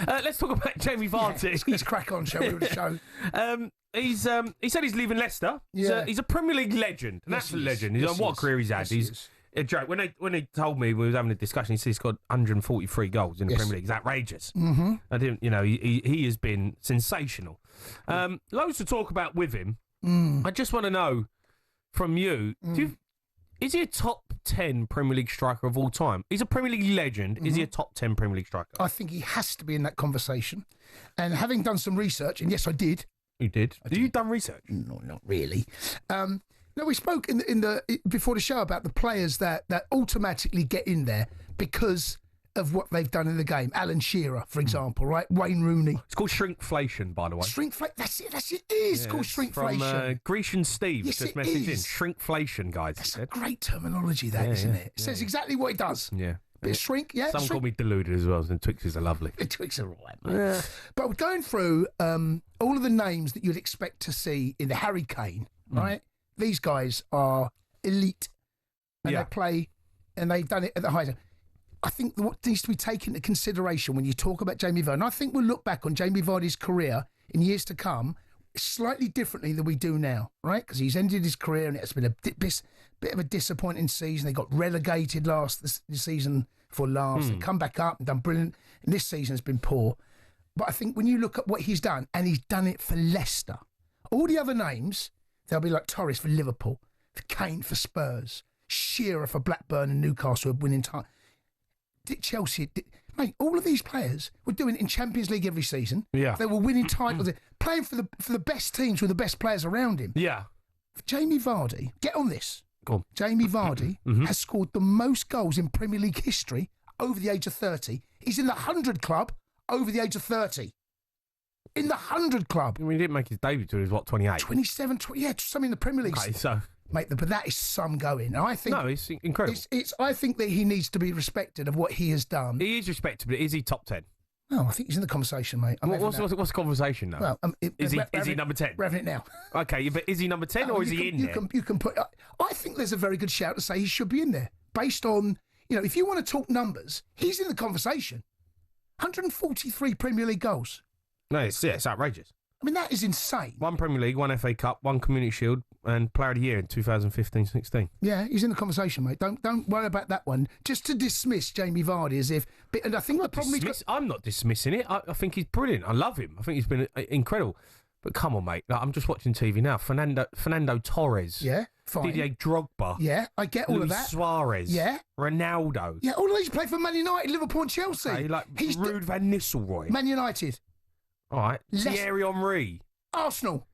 Let's talk about Jamie Vardy. Let's crack on, shall we, with the show? He said he's leaving Leicester. He's a Premier League legend, an absolute legend. What a career he's had. He's a joke. When he told me we was having a discussion, he said he's got 143 goals in the Premier League. It's outrageous. Mm-hmm. I didn't, he has been sensational. Loads to talk about with him. I just want to know from you, is he a top 10 Premier League striker of all time? He's a Premier League legend. Is he a top 10 Premier League striker? I think he has to be in that conversation. And having done some research, and yes, I did. You did? You done research? No, not really. No, we spoke before the show about the players that automatically get in there because of what they've done in the game. Alan Shearer, for example, right? Wayne Rooney. It's called shrinkflation, by the way. Shrinkflation. That's it. It is called shrinkflation. From Grecian Steve just messaged in. Shrinkflation, guys. That's a great terminology, isn't it? It says exactly what it does. Yeah. Bit of shrink, yeah. Some call me deluded as well, and Twixes are lovely. Twix are all right, mate. Yeah. But we're going through all of the names that you'd expect to see in the Harry Kane, right? These guys are elite, and they play, and they've done it at the highest. I think what needs to be taken into consideration when you talk about Jamie Vardy, and I think we'll look back on Jamie Vardy's career in years to come slightly differently than we do now, right? Because he's ended his career and it's been a bit of a disappointing season. They got relegated this season for last. They come back up and done brilliant. And this season has been poor. But I think when you look at what he's done, and he's done it for Leicester, all the other names, they'll be like Torres for Liverpool, for Kane for Spurs, Shearer for Blackburn and Newcastle, winning time. Chelsea, mate, all of these players were doing it in Champions League every season. Yeah. They were winning titles, playing for the best teams with the best players around him. Yeah. For Jamie Vardy, get on this. Go on. Jamie Vardy has scored the most goals in Premier League history over the age of 30. He's in the 100 club over the age of 30. In the 100 club. I mean, he didn't make his debut till he was, 28? 27, something in the Premier League. Okay, so... Mate, but that is some going. I think it's incredible. I think that he needs to be respected of what he has done. He is respected, but is he top 10? No, I think he's in the conversation, mate. What's the conversation now? Well, is he number 10? We're having it now. Okay, but is he number 10 or is he in there? You can put. I think there's a very good shout to say he should be in there, based on if you want to talk numbers, he's in the conversation. 143 Premier League goals. No, it's outrageous. I mean, that is insane. 1 Premier League, 1 FA Cup, 1 Community Shield, and Player of the Year in 2015-16. Yeah, he's in the conversation, mate. Don't worry about that one. Just to dismiss Jamie Vardy as if... And I think the problem I'm not dismissing it. I think he's brilliant. I love him. I think he's been incredible. But come on, mate. I'm just watching TV now. Fernando Torres. Yeah, fine. Didier Drogba. Yeah, I get all of that. Suarez. Yeah. Ronaldo. Yeah, all of these play for Man United, Liverpool and Chelsea. Okay, Ruud van Nistelrooy. Man United. All right. Thierry Henry. Arsenal.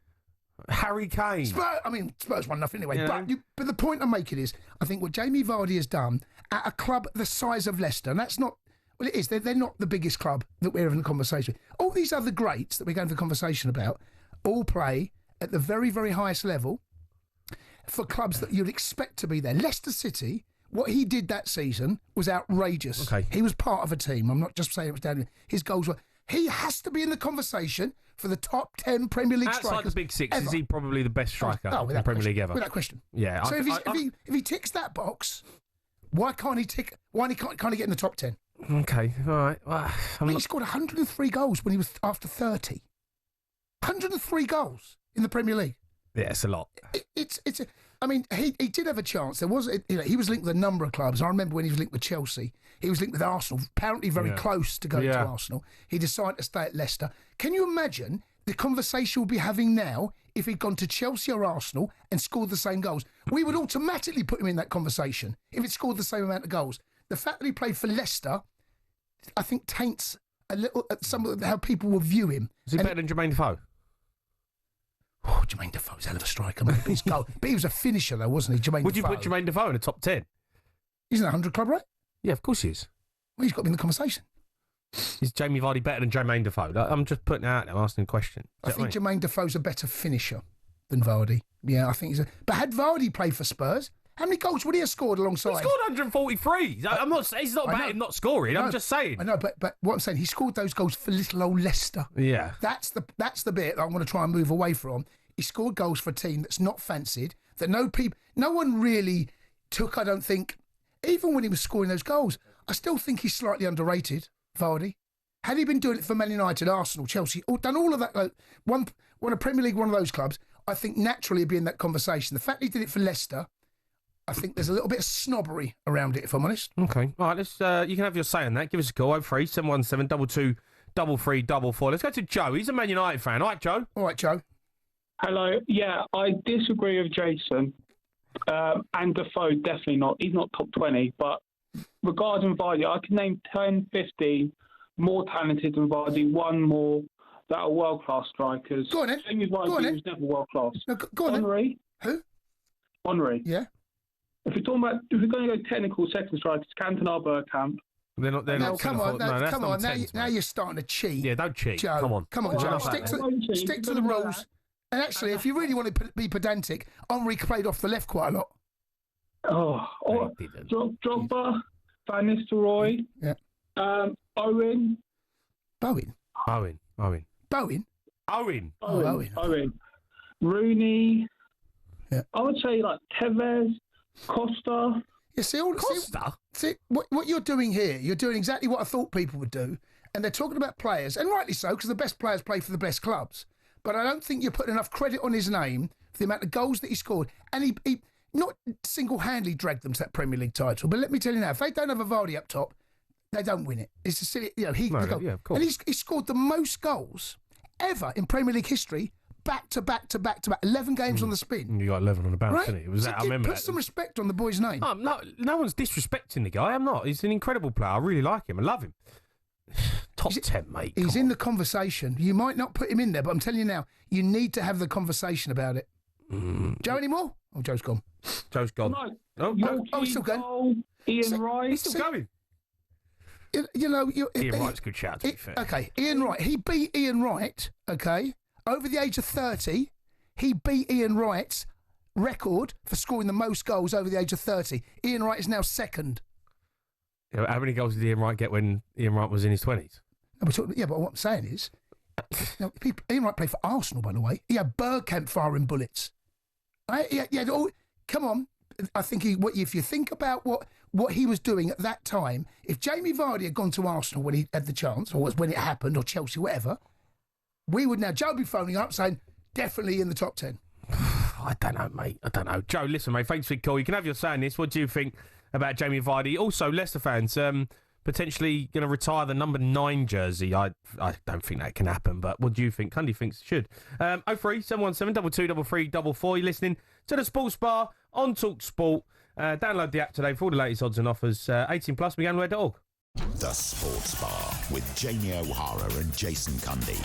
Harry Kane. Spurs won nothing anyway. Yeah. But the point I'm making is, I think what Jamie Vardy has done at a club the size of Leicester, and that's not, well, it is, they're not the biggest club that we're having a conversation with. All these other greats that we're going to the conversation about all play at the very, very highest level for clubs that you'd expect to be there. Leicester City, what he did that season was outrageous. Okay. He was part of a team. I'm not just saying it was down. His goals were... He has to be in the conversation for the top 10 Premier League strikers. Outside the big six, ever. Is he probably the best striker in the Premier League ever? Without question. Yeah. So if he ticks that box, why can't he can't he get in the top 10? Okay, all right. Well, he scored 103 goals when he was after 30. 103 goals in the Premier League. Yeah, it's a lot. He did have a chance. There was, he was linked with a number of clubs. I remember when he was linked with Chelsea. He was linked with Arsenal, apparently very close to going to Arsenal. He decided to stay at Leicester. Can you imagine the conversation we'll be having now if he'd gone to Chelsea or Arsenal and scored the same goals? We would automatically put him in that conversation if he'd scored the same amount of goals. The fact that he played for Leicester, I think, taints a little some of how people will view him. Is he better than Jermaine Defoe? Oh, Jermaine Defoe's a hell of a striker, mate. But he was a finisher, though, wasn't he, Would you put Jermaine Defoe in the top 10? He's in the 100 club, right? Yeah, of course he is. Well, he's got to be in the conversation. Is Jamie Vardy better than Jermaine Defoe? I'm just putting it out there, I'm asking a question. I think Jermaine Defoe's a better finisher than Vardy. Yeah, I think he's But had Vardy played for Spurs, how many goals would he have scored alongside? He scored 143. I'm not. It's not about him not scoring. No, I'm just saying. I know, but what I'm saying, he scored those goals for little old Leicester. Yeah. That's the bit that I want to try and move away from. He scored goals for a team that's not fancied, that no one really took, I don't think, even when he was scoring those goals, I still think he's slightly underrated, Vardy. Had he been doing it for Man United, Arsenal, Chelsea, done all of that, like, won a Premier League, one of those clubs, I think naturally he'd be in that conversation. The fact he did it for Leicester, I think there's a little bit of snobbery around it, if I'm honest. Okay. All right, let's. You can have your say on that. Give us a call, 03 717 22 3344. Let's go to Joe. He's a Man United fan. All right, Joe. All right, Joe. Hello. Yeah, I disagree with Jason. And Defoe, definitely not. He's not top 20. But regarding Vardy, I can name 10, 15 more talented than Vardy, one more that are world-class strikers. Go on, then. Same with Vardy, was never world-class. No, go on, Henry. Who? Henry. Yeah. If we're going to go technical second strikers, Cantona, Bergkamp. They're not. Come on. Now you're starting to cheat. Yeah, don't cheat. Joe, Come on, Joe. Stick to the rules. And actually, if you really want to be pedantic, Henry played off the left quite a lot. Drogba, Van Nistelrooy. Yeah. Owen. Bowen. Rooney. Yeah. I would say like Tevez, Costa. You see, what you're doing here, you're doing exactly what I thought people would do. And they're talking about players, and rightly so, because the best players play for the best clubs. But I don't think you're putting enough credit on his name for the amount of goals that he scored. And he not single-handedly dragged them to that Premier League title. But let me tell you now, if they don't have a Vardy up top, they don't win it. It's a silly, of course. And he scored the most goals ever in Premier League history, back to back. 11 games on the spin. You got 11 on the bounce, right? didn't it? Was so that? I remember. Put some respect on the boy's name. No one's disrespecting the guy. I'm not. He's an incredible player. I really like him. I love him. Top 10, mate. He's in the conversation. You might not put him in there, but I'm telling you now, you need to have the conversation about it. Joe, anymore? Oh, Joe's gone. Joe's gone. He's still going. Ian Wright. He's still going. Ian Wright's a good shout, to be fair. Okay, Ian Wright. He beat Ian Wright, okay? Over the age of 30, he beat Ian Wright's record for scoring the most goals over the age of 30. Ian Wright is now second. Yeah, how many goals did Ian Wright get when Ian Wright was in his 20s? But what I'm saying is, Ian Wright played for Arsenal, by the way. He had Bergkamp firing bullets. Right? Come on. I think if you think about what he was doing at that time, if Jamie Vardy had gone to Arsenal when he had the chance, or when it happened, or Chelsea, whatever, we would now, Joe would be phoning up saying, definitely in the top 10. I don't know, mate. I don't know. Joe, listen, mate, thanks for the call. You can have your say on this. What do you think about Jamie Vardy? Also, Leicester fans, potentially going to retire the number 9 jersey. I don't think that can happen, but what do you think? Cundy thinks it should. 03 717 223344. You're listening to the Sports Bar on talkSPORT. Download the app today for all the latest odds and offers. 18 plus, beganware.org. The Sports Bar with Jamie O'Hara and Jason Cundy.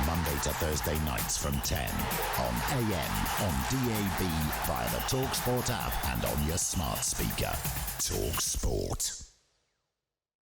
Monday to Thursday nights from 10 on AM, on DAB, via the talkSPORT app and on your smart speaker. talkSPORT.